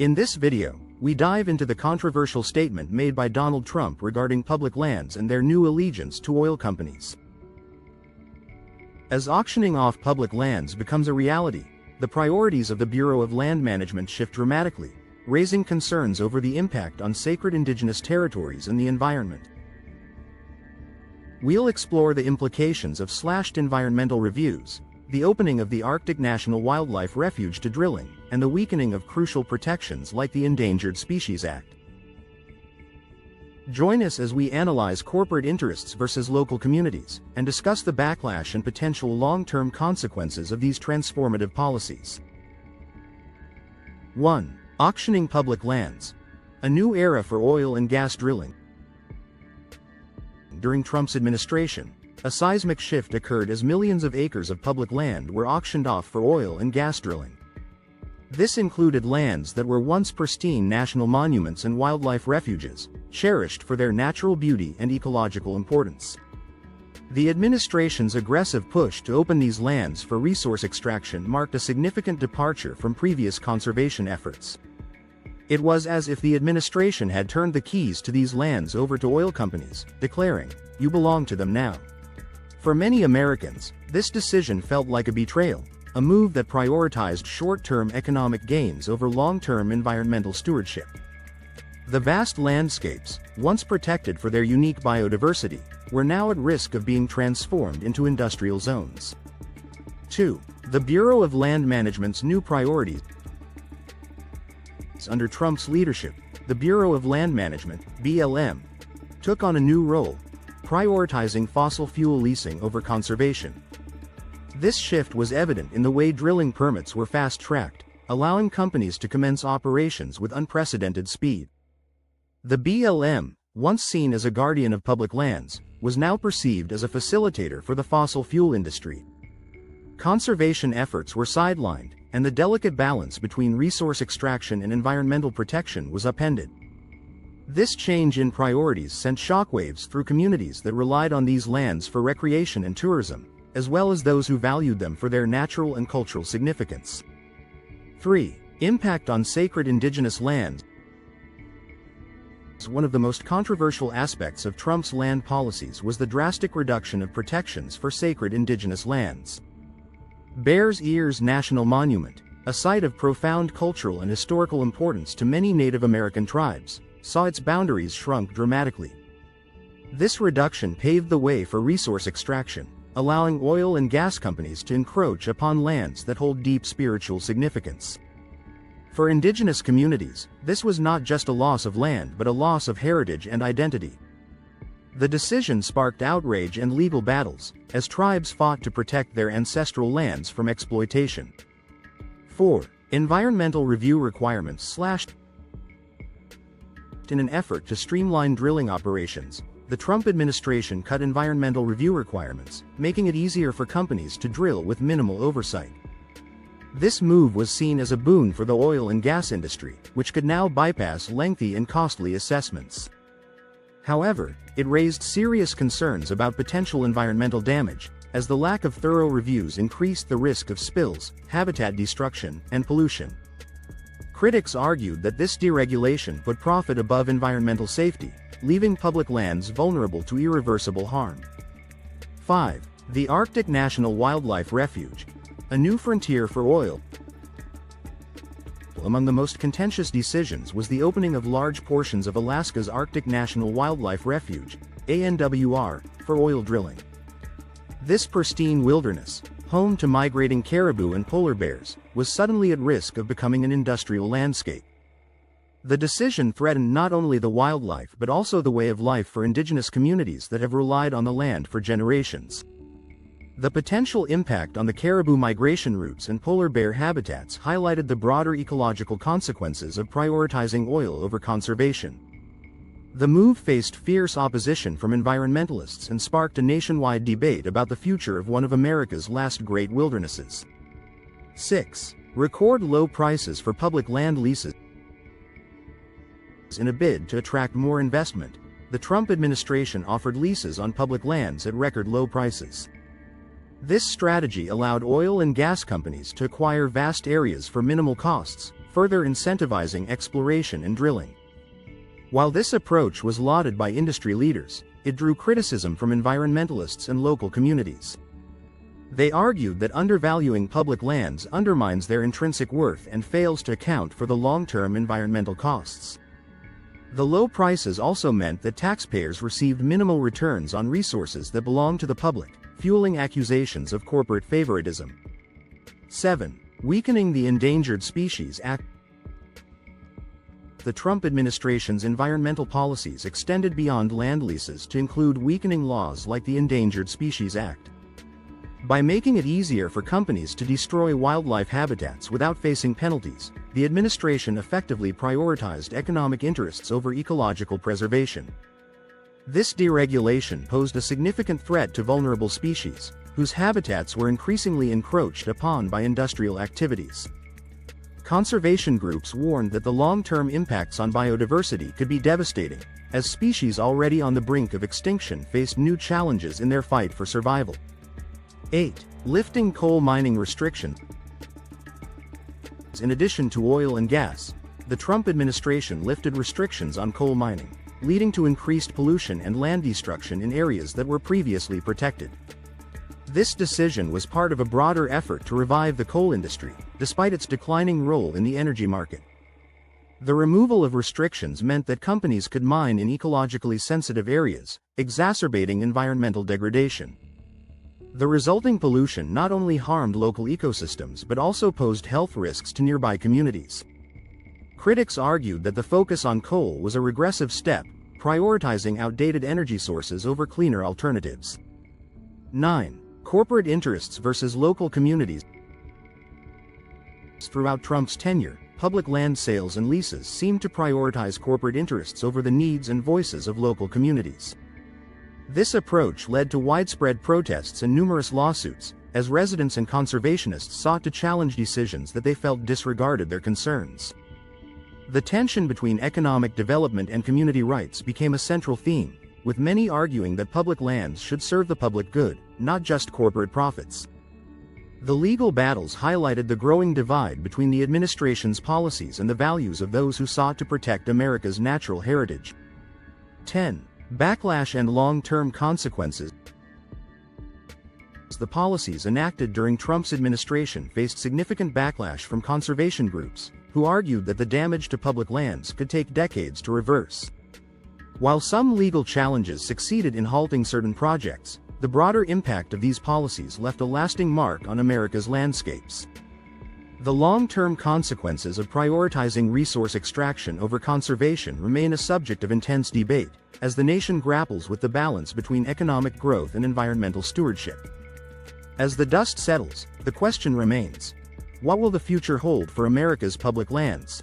In this video, we dive into the controversial statement made by Donald Trump regarding public lands and their new allegiance to oil companies. As auctioning off public lands becomes a reality, the priorities of the Bureau of Land Management shift dramatically, raising concerns over the impact on sacred indigenous territories and the environment. We'll explore the implications of slashed environmental reviews, the opening of the Arctic National Wildlife Refuge to drilling, and the weakening of crucial protections like the Endangered Species Act. Join us as we analyze corporate interests versus local communities, and discuss the backlash and potential long-term consequences of these transformative policies. 1. Auctioning public lands. A new era for oil and gas drilling. During Trump's administration, a seismic shift occurred as millions of acres of public land were auctioned off for oil and gas drilling. This included lands that were once pristine national monuments and wildlife refuges, cherished for their natural beauty and ecological importance. The administration's aggressive push to open these lands for resource extraction marked a significant departure from previous conservation efforts. It was as if the administration had turned the keys to these lands over to oil companies, declaring, "You belong to them now." For many Americans, this decision felt like a betrayal, a move that prioritized short-term economic gains over long-term environmental stewardship. The vast landscapes, once protected for their unique biodiversity, were now at risk of being transformed into industrial zones. 2. The Bureau of Land Management's new priorities. Under Trump's leadership, the Bureau of Land Management, BLM, took on a new role, prioritizing fossil fuel leasing over conservation. This shift was evident in the way drilling permits were fast-tracked, allowing companies to commence operations with unprecedented speed. The BLM, once seen as a guardian of public lands, was now perceived as a facilitator for the fossil fuel industry. Conservation efforts were sidelined, and the delicate balance between resource extraction and environmental protection was upended. This change in priorities sent shockwaves through communities that relied on these lands for recreation and tourism, as well as those who valued them for their natural and cultural significance. 3. Impact on sacred indigenous lands. One of the most controversial aspects of Trump's land policies was the drastic reduction of protections for sacred indigenous lands. Bears Ears National Monument, a site of profound cultural and historical importance to many Native American tribes, saw its boundaries shrunk dramatically. This reduction paved the way for resource extraction, allowing oil and gas companies to encroach upon lands that hold deep spiritual significance. For indigenous communities, this was not just a loss of land but a loss of heritage and identity. The decision sparked outrage and legal battles, as tribes fought to protect their ancestral lands from exploitation. 4. Environmental review requirements slashed. In an effort to streamline drilling operations, the Trump administration cut environmental review requirements, making it easier for companies to drill with minimal oversight. This move was seen as a boon for the oil and gas industry, which could now bypass lengthy and costly assessments. However, it raised serious concerns about potential environmental damage, as the lack of thorough reviews increased the risk of spills, habitat destruction, and pollution. Critics argued that this deregulation put profit above environmental safety, leaving public lands vulnerable to irreversible harm. 5. The Arctic National Wildlife Refuge, a new frontier for oil. Among the most contentious decisions was the opening of large portions of Alaska's Arctic National Wildlife Refuge, ANWR, for oil drilling. This pristine wilderness, home to migrating caribou and polar bears, was suddenly at risk of becoming an industrial landscape. The decision threatened not only the wildlife but also the way of life for indigenous communities that have relied on the land for generations. The potential impact on the caribou migration routes and polar bear habitats highlighted the broader ecological consequences of prioritizing oil over conservation. The move faced fierce opposition from environmentalists and sparked a nationwide debate about the future of one of America's last great wildernesses. 6. Record low prices for public land leases. In a bid to attract more investment, the Trump administration offered leases on public lands at record low prices. This strategy allowed oil and gas companies to acquire vast areas for minimal costs, further incentivizing exploration and drilling. While this approach was lauded by industry leaders, it drew criticism from environmentalists and local communities. They argued that undervaluing public lands undermines their intrinsic worth and fails to account for the long-term environmental costs. The low prices also meant that taxpayers received minimal returns on resources that belonged to the public, fueling accusations of corporate favoritism. 7. Weakening the Endangered Species Act. The Trump administration's environmental policies extended beyond land leases to include weakening laws like the Endangered Species Act. By making it easier for companies to destroy wildlife habitats without facing penalties, the administration effectively prioritized economic interests over ecological preservation. This deregulation posed a significant threat to vulnerable species, whose habitats were increasingly encroached upon by industrial activities. Conservation groups warned that the long-term impacts on biodiversity could be devastating, as species already on the brink of extinction faced new challenges in their fight for survival. 8. Lifting coal mining restrictions. In addition to oil and gas, the Trump administration lifted restrictions on coal mining, leading to increased pollution and land destruction in areas that were previously protected. This decision was part of a broader effort to revive the coal industry, despite its declining role in the energy market. The removal of restrictions meant that companies could mine in ecologically sensitive areas, exacerbating environmental degradation. The resulting pollution not only harmed local ecosystems but also posed health risks to nearby communities. Critics argued that the focus on coal was a regressive step, prioritizing outdated energy sources over cleaner alternatives. 9. Corporate interests versus local communities. Throughout Trump's tenure, public land sales and leases seemed to prioritize corporate interests over the needs and voices of local communities. This approach led to widespread protests and numerous lawsuits, as residents and conservationists sought to challenge decisions that they felt disregarded their concerns. The tension between economic development and community rights became a central theme, with many arguing that public lands should serve the public good, not just corporate profits. The legal battles highlighted the growing divide between the administration's policies and the values of those who sought to protect America's natural heritage. 10. Backlash and long-term consequences. The policies enacted during Trump's administration faced significant backlash from conservation groups, who argued that the damage to public lands could take decades to reverse. While some legal challenges succeeded in halting certain projects, the broader impact of these policies left a lasting mark on America's landscapes. The long-term consequences of prioritizing resource extraction over conservation remain a subject of intense debate, as the nation grapples with the balance between economic growth and environmental stewardship. As the dust settles, the question remains: what will the future hold for America's public lands?